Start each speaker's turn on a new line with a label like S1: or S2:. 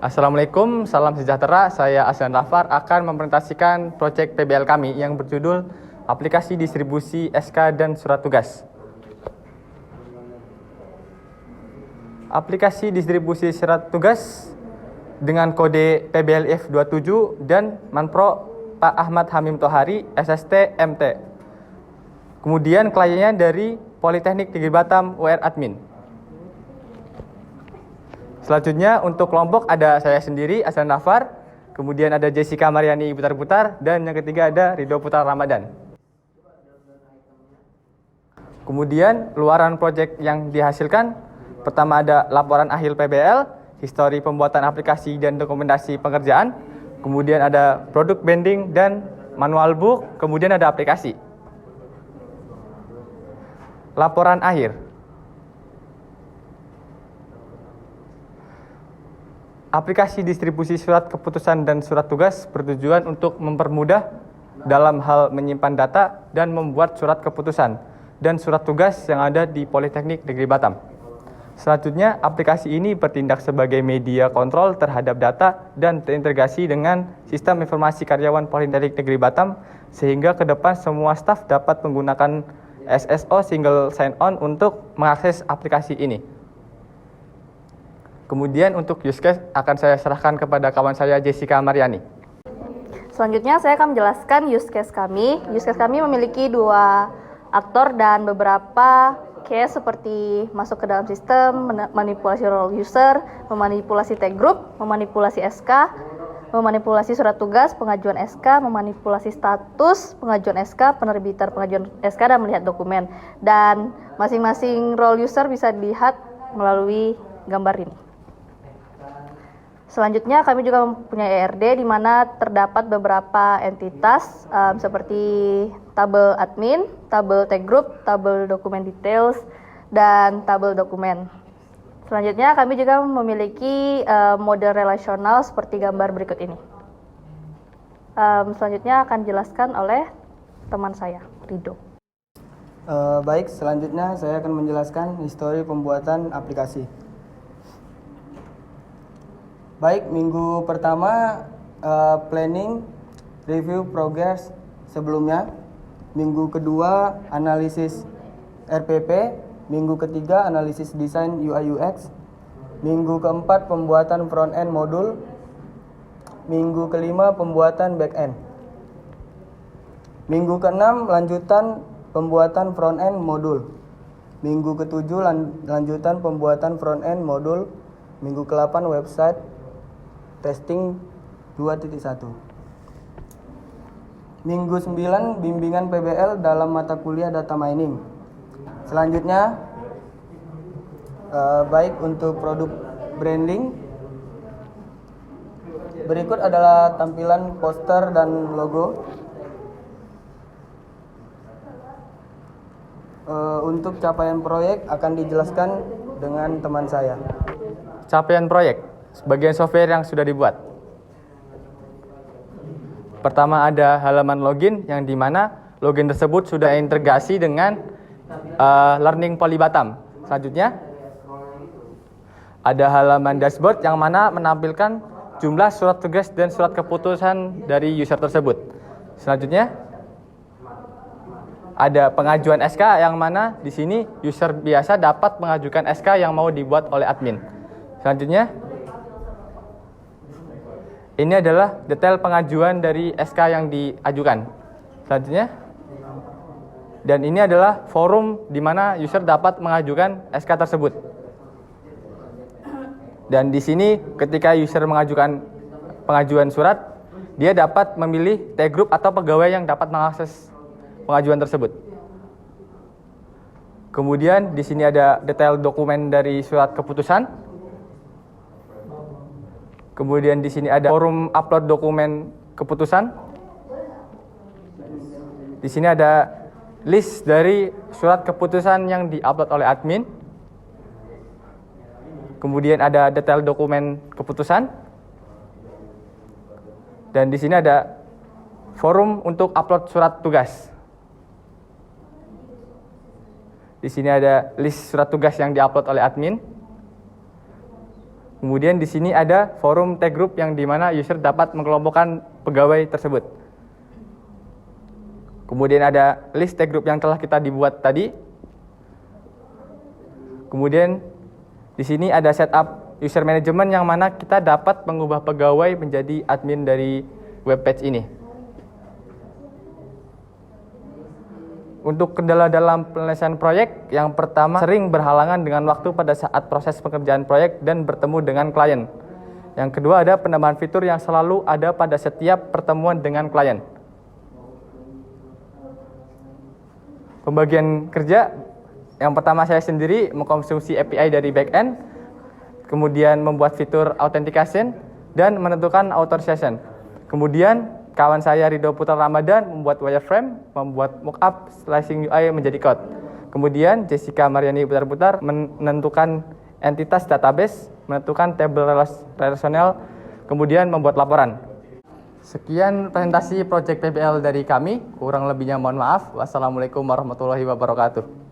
S1: Assalamualaikum, salam sejahtera. Saya Aslan Rafar akan mempresentasikan proyek PBL kami yang berjudul Aplikasi Distribusi SK dan Surat Tugas. Aplikasi distribusi surat tugas dengan kode PBLF27 dan Manpro Pak Ahmad Hamim Tohari, SST MT. Kemudian kliennya dari Politeknik Negeri Batam UR Admin. Selanjutnya untuk kelompok ada saya sendiri, Aslan Rafar, kemudian ada Jessica Mariani Butar-Butar, dan yang ketiga ada Ridho Putra Ramadan. Kemudian luaran proyek yang dihasilkan, pertama ada laporan akhir PBL, histori pembuatan aplikasi dan dokumentasi pengerjaan, kemudian ada produk branding dan manual book, kemudian ada aplikasi. Laporan akhir. Aplikasi distribusi surat keputusan dan surat tugas bertujuan untuk mempermudah dalam hal menyimpan data dan membuat surat keputusan dan surat tugas yang ada di Politeknik Negeri Batam. Selanjutnya, aplikasi ini bertindak sebagai media kontrol terhadap data dan terintegrasi dengan sistem informasi karyawan Politeknik Negeri Batam sehingga ke depan semua staf dapat menggunakan SSO Single Sign-On untuk mengakses aplikasi ini. Kemudian untuk use case akan saya serahkan kepada kawan saya Jessica Mariani.
S2: Selanjutnya saya akan menjelaskan use case kami. Use case kami memiliki 2 aktor dan beberapa case seperti masuk ke dalam sistem, manipulasi role user, memanipulasi tag group, memanipulasi SK, memanipulasi surat tugas, pengajuan SK, memanipulasi status pengajuan SK, penerbitan pengajuan SK, dan melihat dokumen. Dan masing-masing role user bisa dilihat melalui gambar ini. Selanjutnya kami juga mempunyai ERD di mana terdapat beberapa entitas seperti tabel admin, tabel tag group, tabel dokumen details, dan tabel dokumen. Selanjutnya kami juga memiliki model relasional seperti gambar berikut ini. Selanjutnya akan dijelaskan oleh teman saya, Ridho.
S3: Baik, selanjutnya saya akan menjelaskan histori pembuatan aplikasi. Baik, minggu pertama planning, review progress sebelumnya. Minggu kedua analisis RPP. Minggu ketiga analisis desain UI UX. Minggu keempat pembuatan front end modul. Minggu kelima pembuatan back end. Minggu keenam lanjutan pembuatan front end modul. Minggu ketujuh lanjutan pembuatan front end modul. Minggu ke-8 website testing 2.1. Minggu 9 bimbingan PBL dalam mata kuliah data mining. Selanjutnya baik untuk produk branding, berikut adalah tampilan poster dan logo. Untuk capaian proyek akan dijelaskan dengan teman saya.
S1: Capaian proyek, sebagian software yang sudah dibuat. Pertama ada halaman login yang dimana login tersebut sudah integrasi dengan Learning Poly Batam. Selanjutnya ada halaman dashboard yang mana menampilkan jumlah surat tugas dan surat keputusan dari user tersebut. Selanjutnya ada pengajuan SK yang mana di sini user biasa dapat mengajukan SK yang mau dibuat oleh admin. Selanjutnya ini adalah detail pengajuan dari SK yang diajukan. Selanjutnya, dan ini adalah forum di mana user dapat mengajukan SK tersebut. Dan di sini ketika user mengajukan pengajuan surat, dia dapat memilih tag group atau pegawai yang dapat mengakses pengajuan tersebut. Kemudian di sini ada detail dokumen dari surat keputusan. Kemudian di sini ada forum upload dokumen keputusan. Di sini ada list dari surat keputusan yang diupload oleh admin. Kemudian ada detail dokumen keputusan. Dan di sini ada forum untuk upload surat tugas. Di sini ada list surat tugas yang diupload oleh admin. Kemudian di sini ada forum tag group yang dimana user dapat mengelompokkan pegawai tersebut. Kemudian ada list tag group yang telah kita dibuat tadi. Kemudian di sini ada setup user management yang mana kita dapat mengubah pegawai menjadi admin dari web page ini. Untuk kendala dalam penyelesaian proyek, yang pertama sering berhalangan dengan waktu pada saat proses pengerjaan proyek dan bertemu dengan klien. Yang kedua ada penambahan fitur yang selalu ada pada setiap pertemuan dengan klien. Pembagian kerja, yang pertama saya sendiri mengkonsumsi API dari backend, kemudian membuat fitur authentication dan menentukan authorization. Kemudian kawan saya Ridho Putra Ramadan membuat wireframe, membuat mockup slicing UI menjadi code. Kemudian Jessica Mariani Putar-Putar menentukan entitas database, menentukan table relasional, kemudian membuat laporan. Sekian presentasi proyek PBL dari kami, kurang lebihnya mohon maaf. Wassalamualaikum warahmatullahi wabarakatuh.